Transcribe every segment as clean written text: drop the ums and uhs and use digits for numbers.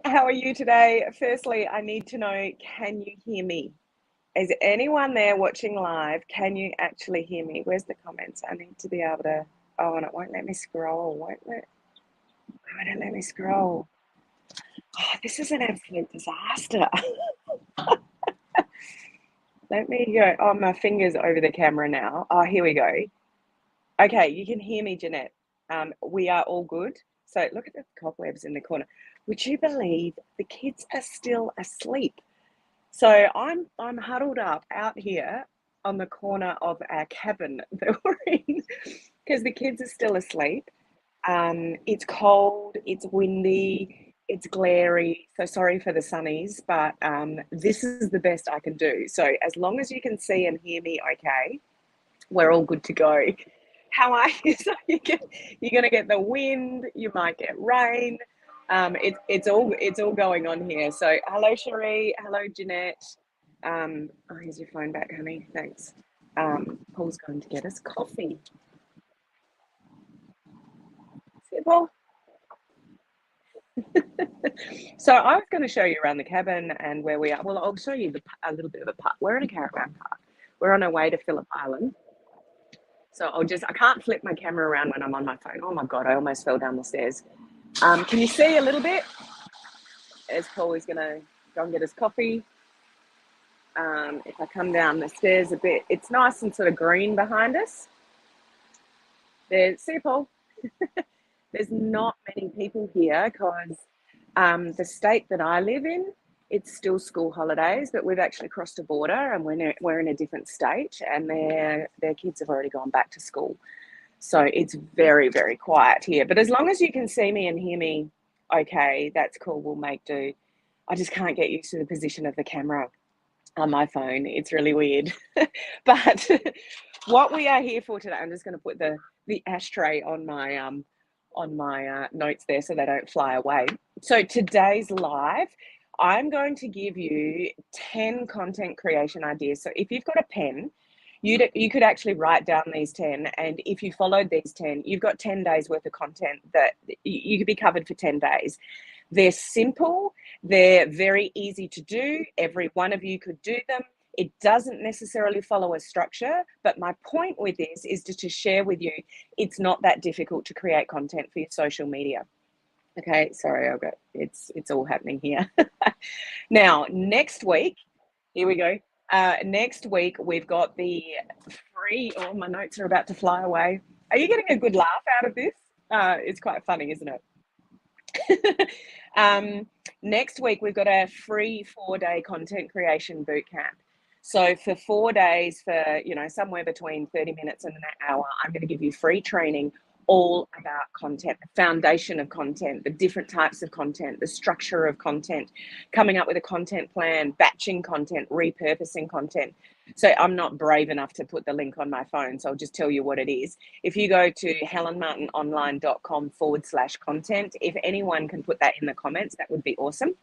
how are you today? Firstly, I need to know, can you hear me? Is anyone there watching live? Can you actually hear me? Where's the comments? I need to be able to, oh, and it won't let me scroll, won't it let me scroll? Oh, this is an absolute disaster. Let me go, oh, my finger's over the camera now. Oh, here we go. Okay, you can hear me, Jeanette. We are all good. So look at the cobwebs in the corner. Would you believe the kids are still asleep? So I'm huddled up out here on the corner of our cabin that we're in because the kids are still asleep. It's cold, it's windy, it's glary. So sorry for the sunnies, but this is the best I can do. So as long as you can see and hear me okay, we're all good to go. How are you? So you're going to get the wind, you might get rain. It's all going on here. So hello, Cherie. Hello, Jeanette. Oh, here's your phone back, honey. Thanks. Paul's going to get us coffee. Well, so I was going to show you around the cabin and where we are. Well, I'll show you a little bit of a park. We're in a caravan park. We're on our way to Phillip Island. So I can't flip my camera around when I'm on my phone. Oh my God, I almost fell down the stairs. Can you see a little bit? As Paul is going to go and get his coffee. If I come down the stairs a bit, it's nice and sort of green behind us. See you, Paul. There's not many people here because the state that I live in, it's still school holidays, but we've actually crossed a border and we're in a different state, and their kids have already gone back to school. So it's very, very quiet here. But as long as you can see me and hear me okay, that's cool. We'll make do. I just can't get used to the position of the camera on my phone. It's really weird. But what we are here for today, I'm just going to put the ashtray on my notes there so they don't fly away. So today's live, I'm going to give you 10 content creation ideas. So if you've got a pen, you could actually write down these 10, and if you followed these 10, you've got 10 days worth of content that you could be covered for 10 days. They're simple, they're very easy to do. Every one of you could do them. It doesn't necessarily follow a structure, but my point with this is to share with you, it's not that difficult to create content for your social media. Okay, sorry, it's all happening here. Now, next week, here we go. Next week, we've got the free, oh, my notes are about to fly away. Are you getting a good laugh out of this? It's quite funny, isn't it? Next week, we've got a free 4-day content creation bootcamp. So for 4 days, for somewhere between 30 minutes and an hour, I'm going to give you free training all about content, the foundation of content, the different types of content, the structure of content, coming up with a content plan, batching content, repurposing content. So I'm not brave enough to put the link on my phone, so I'll just tell you what it is. If you go to helenmartinonline.com/content, if anyone can put that in the comments, that would be awesome.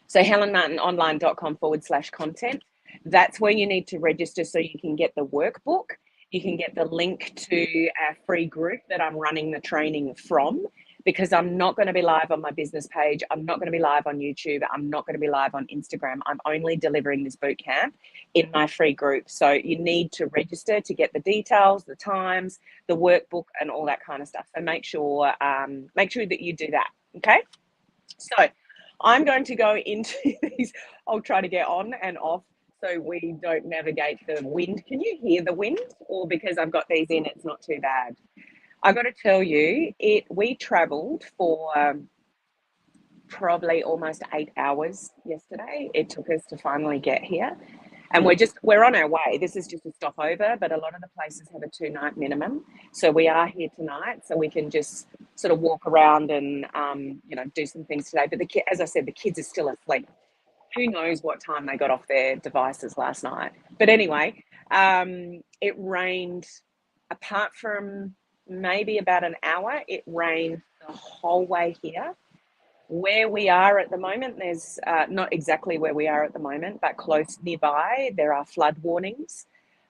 So helenmartinonline.com/content. That's where you need to register so you can get the workbook. You can get the link to a free group that I'm running the training from, because I'm not going to be live on my business page. I'm not going to be live on YouTube. I'm not going to be live on Instagram. I'm only delivering this bootcamp in my free group. So you need to register to get the details, the times, the workbook, and all that kind of stuff. So make sure that you do that. Okay. So I'm going to go into these. I'll try to get on and off so we don't navigate the wind. Can you hear the wind? Or because I've got these in, it's not too bad. I've got to tell you, we travelled for probably almost 8 hours yesterday. It took us to finally get here. And we're on our way. This is just a stopover, but a lot of the places have a 2-night minimum. So we are here tonight, so we can just sort of walk around and, do some things today. But as I said, the kids are still asleep. Who knows what time they got off their devices last night. But anyway, it rained, apart from maybe about an hour, it rained the whole way here. Where we are at the moment, there's not exactly where we are at the moment, but close nearby, there are flood warnings.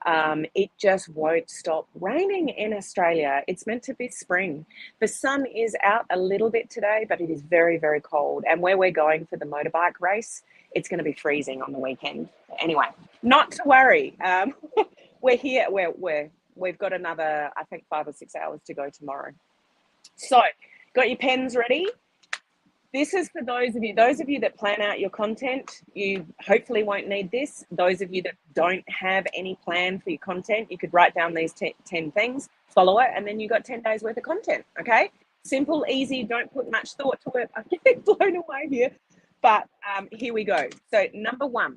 It just won't stop raining in Australia. It's meant to be spring. The sun is out a little bit today, but it is very, very cold. And where we're going for the motorbike race, it's going to be freezing on the weekend. Anyway, not to worry. We're here. We've got another, I think, 5 or 6 hours to go tomorrow. So, got your pens ready? This is for those of you that plan out your content. You hopefully won't need this. Those of you that don't have any plan for your content, you could write down these 10 things, follow it, and then you got 10 days worth of content, okay? Simple, easy, don't put much thought to it. I'm getting blown away here. But here we go. So number 1,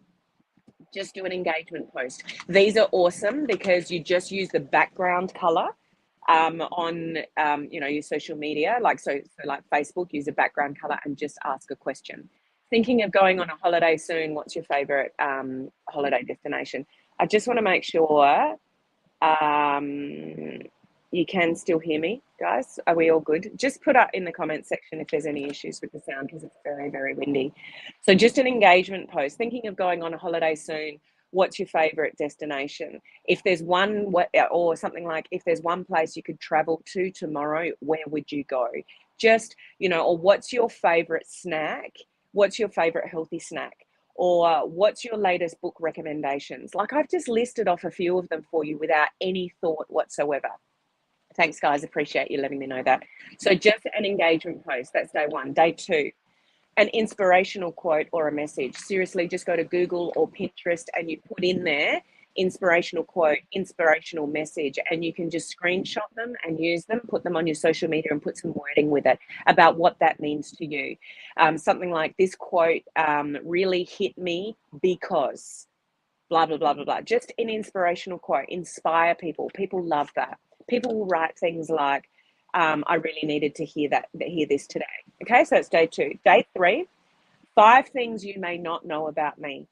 just do an engagement post. These are awesome because you just use the background color on your social media, like Facebook, use a background color and just ask a question. Thinking of going on a holiday soon, what's your favorite holiday destination? I just want to make sure you can still hear me, guys. Are we all good? Just put up in the comment section if there's any issues with the sound, because it's very, very windy. So just an engagement post. Thinking of going on a holiday soon, what's your favorite destination? If there's one, or something like, if there's one place you could travel to tomorrow, where would you go? Just, or what's your favorite snack? What's your favorite healthy snack? Or what's your latest book recommendations? Like, I've just listed off a few of them for you without any thought whatsoever. Thanks, guys. Appreciate you letting me know that. So just an engagement post. That's day 1. Day 2, an inspirational quote or a message. Seriously, just go to Google or Pinterest and you put in there inspirational quote, inspirational message, and you can just screenshot them and use them, put them on your social media and put some wording with it about what that means to you. Something like, this quote really hit me because blah, blah, blah, blah, blah. Just an inspirational quote. Inspire people. People love that. People will write things like, I really needed to hear this today. Okay, so it's day 2. Day 3, 5 things you may not know about me.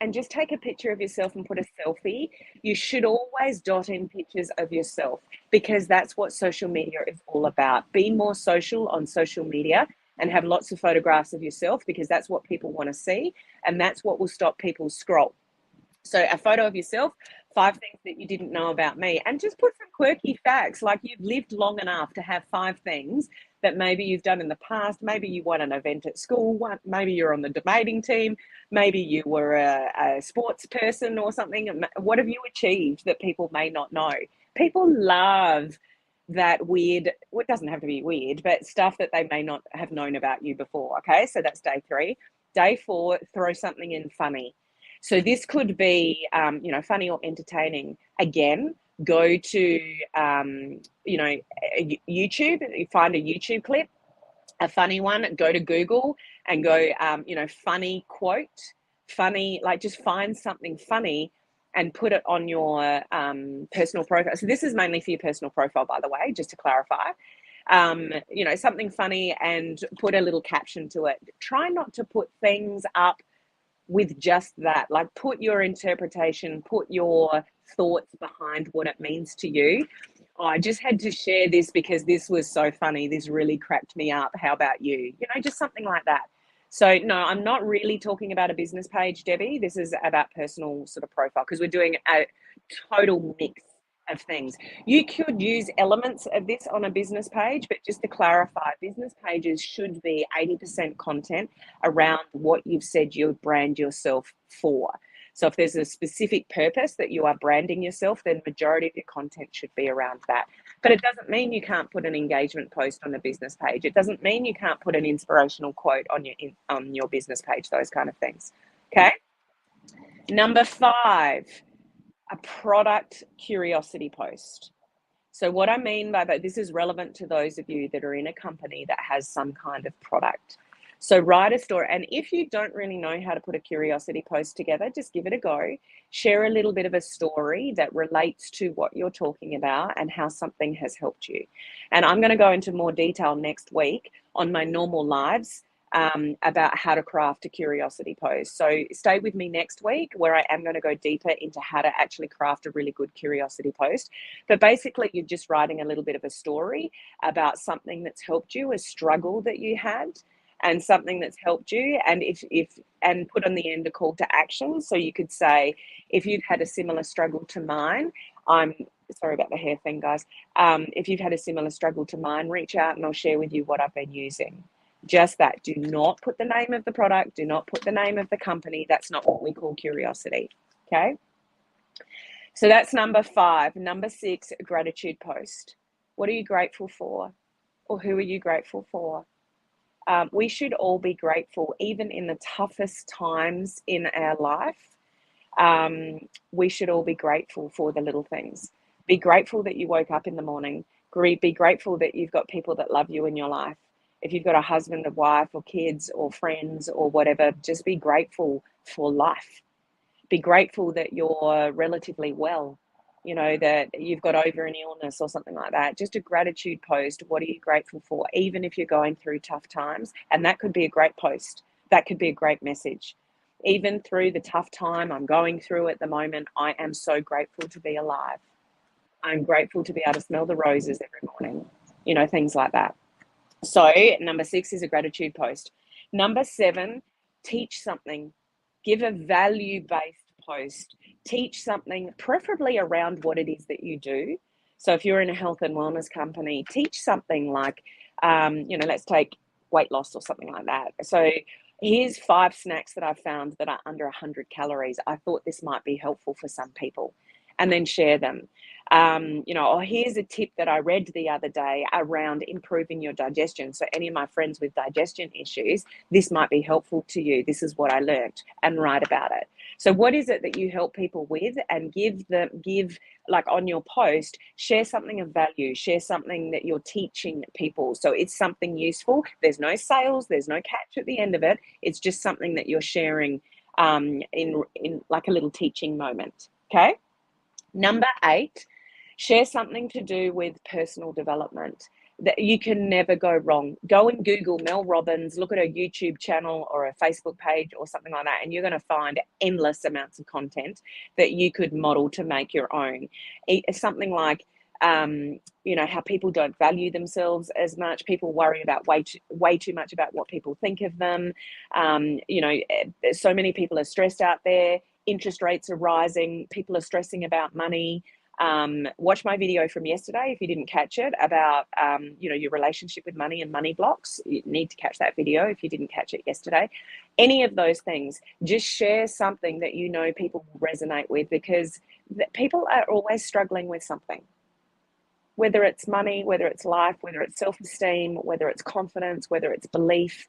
And just take a picture of yourself and put a selfie. You should always dot in pictures of yourself, because that's what social media is all about. Be more social on social media and have lots of photographs of yourself, because that's what people want to see, and that's what will stop people scroll. So a photo of yourself, 5 things that you didn't know about me, and just put some quirky facts, like you've lived long enough to have 5 things that maybe you've done in the past. Maybe you won an event at school, maybe you're on the debating team, maybe you were a sports person or something. What have you achieved that people may not know? People love that weird, well, it doesn't have to be weird, but stuff that they may not have known about you before. Okay, so that's day 3. Day 4, throw something in funny. So this could be, funny or entertaining. Again, go to, YouTube. You find a YouTube clip, a funny one. Go to Google and go, funny quote, funny, like just find something funny and put it on your personal profile. So this is mainly for your personal profile, by the way, just to clarify. Something funny, and put a little caption to it. Try not to put things up with just that. Like, put your interpretation, put your thoughts behind what it means to you. I just had to share this because this was so funny. This really cracked me up. How about you? Just something like that. So no, I'm not really talking about a business page, Debbie. This is about personal sort of profile, because we're doing a total mix of things. You could use elements of this on a business page, but just to clarify, business pages should be 80% content around what you've said you brand yourself for. So if there's a specific purpose that you are branding yourself, then the majority of your content should be around that. But it doesn't mean you can't put an engagement post on a business page. It doesn't mean you can't put an inspirational quote on your business page, those kind of things. Okay. Number 5, a product curiosity post. So what I mean by that, this is relevant to those of you that are in a company that has some kind of product. So write a story. And if you don't really know how to put a curiosity post together, just give it a go. Share a little bit of a story that relates to what you're talking about and how something has helped you. And I'm going to go into more detail next week on my normal lives about how to craft a curiosity post. So stay with me next week, where I am going to go deeper into how to actually craft a really good curiosity post. But basically, you're just writing a little bit of a story about something that's helped you, a struggle that you had, and something that's helped you, and and put on the end a call to action. So you could say, if you've had a similar struggle to mine, I'm sorry about the hair thing, guys. If you've had a similar struggle to mine, reach out and I'll share with you what I've been using. Just that. Do not put the name of the product. Do not put the name of the company. That's not what we call curiosity. Okay. So that's number 5. Number 6, gratitude post. What are you grateful for? Or who are you grateful for? We should all be grateful, even in the toughest times in our life. We should all be grateful for the little things. Be grateful that you woke up in the morning. Be grateful that you've got people that love you in your life. If you've got a husband, a wife, or kids, or friends, or whatever, just be grateful for life. Be grateful that you're relatively well, that you've got over an illness or something like that. Just a gratitude post. What are you grateful for? Even if you're going through tough times, and that could be a great post. That could be a great message. Even through the tough time I'm going through at the moment, I am so grateful to be alive. I'm grateful to be able to smell the roses every morning, things like that. So number 6 is a gratitude post. Number 7, teach something. Give a value-based post. Teach something, preferably around what it is that you do. So if you're in a health and wellness company, teach something like, let's take weight loss or something like that. So here's 5 snacks that I've found that are under 100 calories. I thought this might be helpful for some people, and then share them. Here's a tip that I read the other day around improving your digestion. So any of my friends with digestion issues, this might be helpful to you. This is what I learned, and write about it. So what is it that you help people with, and give like on your post, share something of value, share something that you're teaching people. So it's something useful. There's no sales, there's no catch at the end of it. It's just something that you're sharing in like a little teaching moment. Okay. Number 8, share something to do with personal development. That you can never go wrong. Go and Google Mel Robbins, look at her YouTube channel or a Facebook page or something like that, and you're going to find endless amounts of content that you could model to make your own. It's something like, how people don't value themselves as much. People worry about way too much about what people think of them. So many people are stressed out there. Interest rates are rising. People are stressing about money. Watch my video from yesterday if you didn't catch it about your relationship with money and money blocks. You need to catch that video if you didn't catch it yesterday. Any of those things, just share something that people will resonate with, because people are always struggling with something, whether it's money, whether it's life, whether it's self-esteem, whether it's confidence, whether it's belief.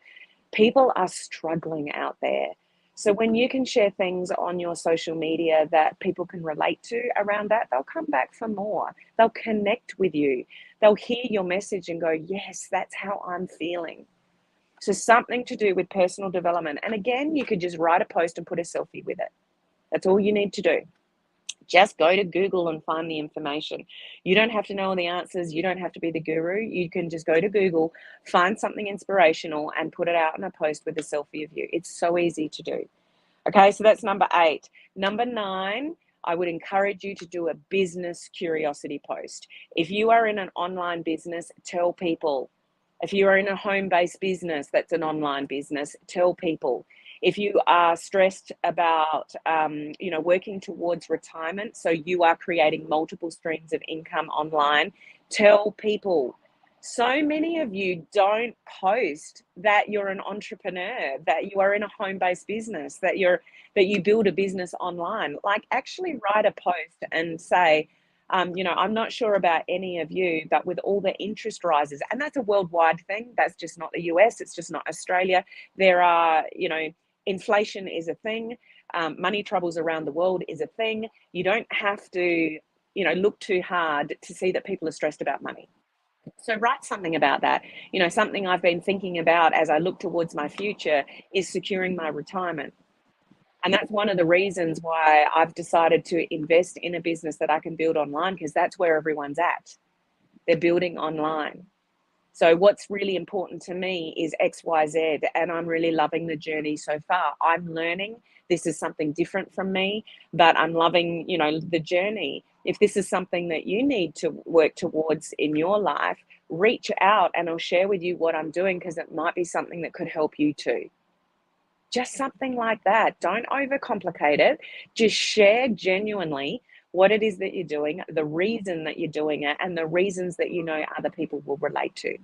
People are struggling out there. So when you can share things on your social media that people can relate to around that, they'll come back for more. They'll connect with you. They'll hear your message and go, yes, that's how I'm feeling. So something to do with personal development. And again, you could just write a post and put a selfie with it. That's all you need to do. Just go to Google and find the information. You don't have to know all the answers. You don't have to be the guru. You can just go to Google, find something inspirational, and put it out in a post with a selfie of you. It's so easy to do. Okay, so that's number 8. Number 9, I would encourage you to do a business curiosity post. If you are in an online business, tell people. If you are in a home-based business that's an online business, tell people. If you are stressed about, working towards retirement, so you are creating multiple streams of income online, tell people. So many of you don't post that you're an entrepreneur, that you are in a home-based business, that you build a business online. Like, actually write a post and say, I'm not sure about any of you, but with all the interest rises, and that's a worldwide thing. That's just not the US. It's just not Australia. There are, inflation is a thing. Money troubles around the world is a thing. You don't have to, look too hard to see that people are stressed about money. So write something about that. Something I've been thinking about as I look towards my future is securing my retirement. And that's one of the reasons why I've decided to invest in a business that I can build online, because that's where everyone's at. They're building online. So what's really important to me is XYZ, and I'm really loving the journey so far. I'm learning. This is something different from me, but I'm loving, the journey. If this is something that you need to work towards in your life, reach out and I'll share with you what I'm doing, because it might be something that could help you too. Just something like that. Don't overcomplicate it. Just share genuinely what it is that you're doing, the reason that you're doing it, and the reasons that you know other people will relate to.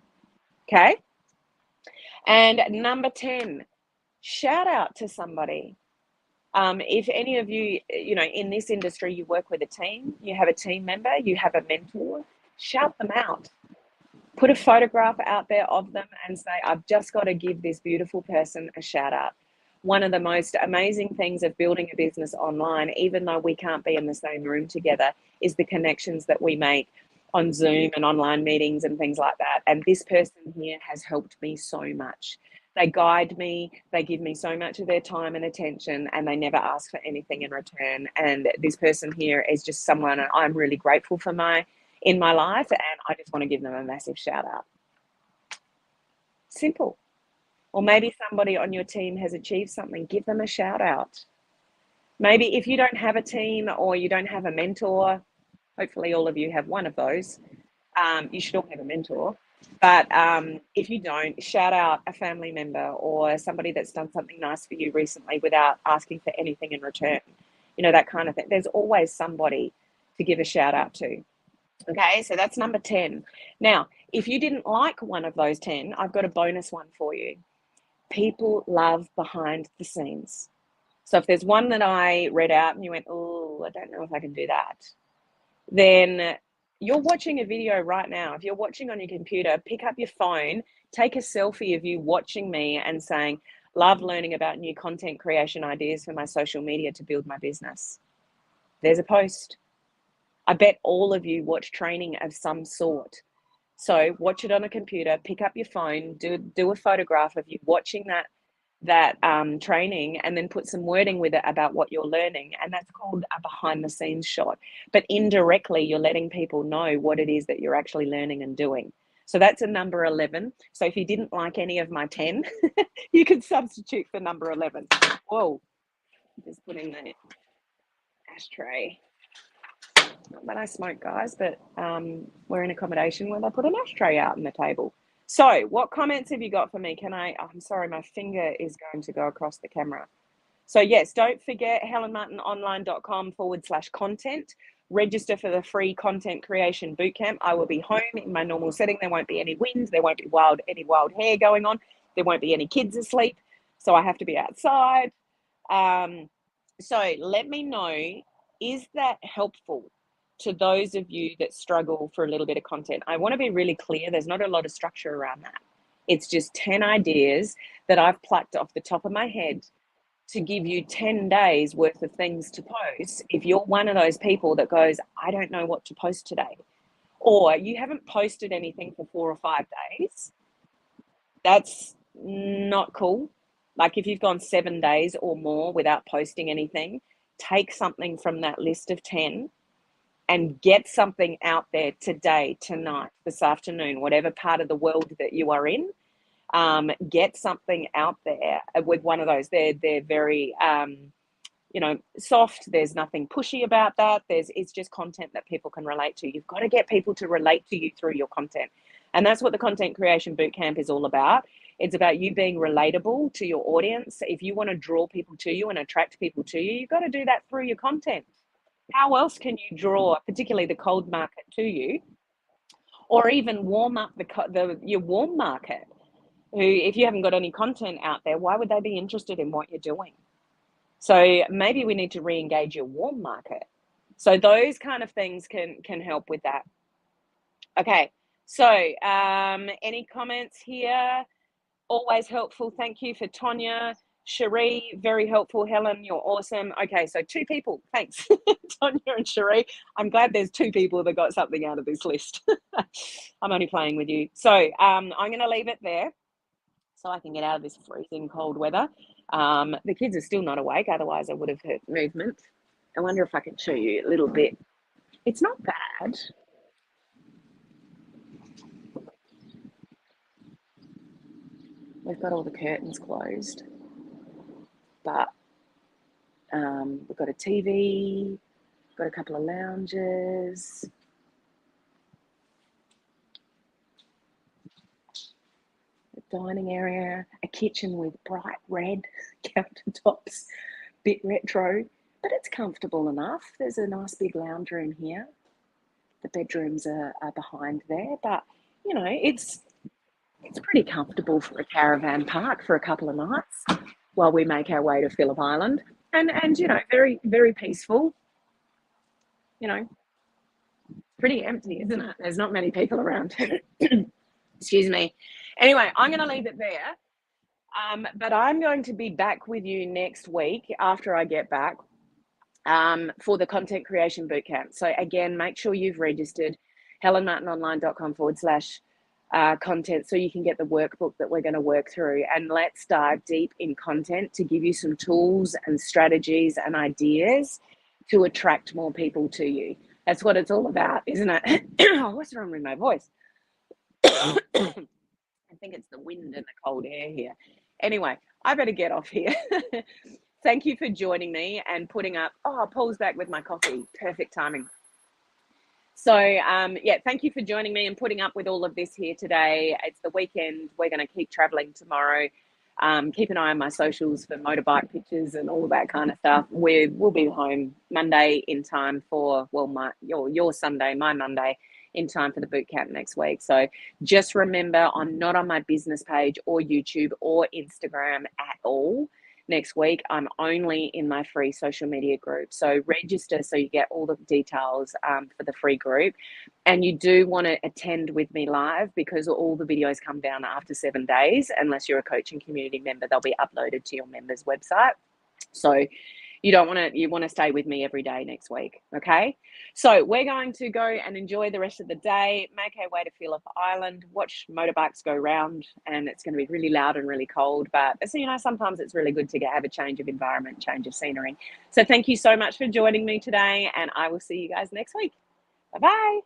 Okay? And number 10, shout out to somebody. If any of you, in this industry, you work with a team, you have a team member, you have a mentor, shout them out. Put a photograph out there of them and say, I've just got to give this beautiful person a shout out. One of the most amazing things of building a business online, even though we can't be in the same room together, is the connections that we make on Zoom and online meetings and things like that. And this person here has helped me so much. They guide me, they give me so much of their time and attention, and they never ask for anything in return. And this person here is just someone I'm really grateful for in my life, and I just want to give them a massive shout out. Simple. Or maybe somebody on your team has achieved something, give them a shout out. Maybe if you don't have a team or you don't have a mentor, hopefully all of you have one of those. You should all have a mentor. But if you don't, shout out a family member or somebody that's done something nice for you recently without asking for anything in return. That kind of thing. There's always somebody to give a shout out to. Okay, so that's number 10. Now, if you didn't like one of those 10, I've got a bonus one for you. People love behind the scenes. So if there's one that I read out and you went, oh, I don't know if I can do that, then you're watching a video right now. If you're watching on your computer, pick up your phone, take a selfie of you watching me and saying, love learning about new content creation ideas for my social media to build my business. There's a post. I bet all of you watch training of some sort. So watch it on a computer, pick up your phone, do a photograph of you watching that training, and then put some wording with it about what you're learning. And that's called a behind the scenes shot. But indirectly, you're letting people know what it is that you're actually learning and doing. So that's a number 11. So if you didn't like any of my 10, you could substitute for number 11. Whoa, just put in the ashtray. Not that I smoke, guys, but we're in accommodation where they put an ashtray out on the table. So what comments have you got for me? I'm sorry, my finger is going to go across the camera. So yes, don't forget helenmartinonline.com/content. Register for the free Content Creation Bootcamp. I will be home in my normal setting. There won't be any wind. There won't be any wild hair going on. There won't be any kids asleep. So I have to be outside. So let me know, is that helpful to those of you that struggle for a little bit of content? I want to be really clear. There's not a lot of structure around that. It's just 10 ideas that I've plucked off the top of my head to give you 10 days worth of things to post. If you're one of those people that goes, I don't know what to post today, or you haven't posted anything for 4 or 5 days, that's not cool. Like if you've gone 7 days or more without posting anything, take something from that list of 10 and get something out there today, tonight, this afternoon, whatever part of the world that you are in. Get something out there with one of those. They're very, soft. There's nothing pushy about that. It's just content that people can relate to. You've got to get people to relate to you through your content. And that's what the Content Creation Bootcamp is all about. It's about you being relatable to your audience. If you want to draw people to you and attract people to you, you've got to do that through your content. How else can you draw, particularly the cold market, to you, or even warm up your warm market? Who, if you haven't got any content out there, why would they be interested in what you're doing? So maybe we need to re-engage your warm market. So those kind of things can help with that. Okay, so any comments here? Always helpful. Thank you for Tonya. Cherie, very helpful. Helen, you're awesome. Okay, so 2 people. Thanks, Tonya and Cherie. I'm glad there's 2 people that got something out of this list. I'm only playing with you. So I'm going to leave it there so I can get out of this freezing cold weather. The kids are still not awake, otherwise I would have heard movement. I wonder if I can show you a little bit. It's not bad. We've got all the curtains closed, but we've got a TV, Got a couple of lounges. A dining area, a kitchen with bright red countertops, bit retro, but it's comfortable enough. There's a nice big lounge room here. The bedrooms are behind there, but you know, it's pretty comfortable for a caravan park for a couple of nights while we make our way to Phillip Island. And you know, very, very peaceful. You know, pretty empty, isn't it? There's not many people around. Excuse me. Anyway, I'm going to leave it there. But I'm going to be back with you next week after I get back for the Content Creation Bootcamp. So again, make sure you've registered helenmartinonline.com/content so you can get the workbook that we're going to work through. And let's dive deep in content to give you some tools and strategies and ideas to attract more people to you. That's what it's all about, isn't it? Oh, what's wrong with my voice? I think it's the wind and the cold air here. Anyway, I better get off here. Thank you for joining me and putting up. Oh, Paul's back with my coffee. Perfect timing. So, yeah, thank you for joining me and putting up with all of this here today. It's the weekend. We're going to keep traveling tomorrow. Keep an eye on my socials for motorbike pictures and all that kind of stuff. We'll be home Monday in time for, well, your Sunday, my Monday, in time for the boot camp next week. So just remember, I'm not on my business page or YouTube or Instagram at all next week. I'm only in my free social media group. So register so you get all the details for the free group. And you do want to attend with me live because all the videos come down after 7 days. Unless you're a coaching community member, they'll be uploaded to your members website. So you want to stay with me every day next week. Okay. So we're going to go and enjoy the rest of the day, make our way to Phillip Island, watch motorbikes go round, and it's going to be really loud and really cold. But so, you know, sometimes it's really good to have a change of environment, change of scenery. So thank you so much for joining me today, and I will see you guys next week. Bye-bye.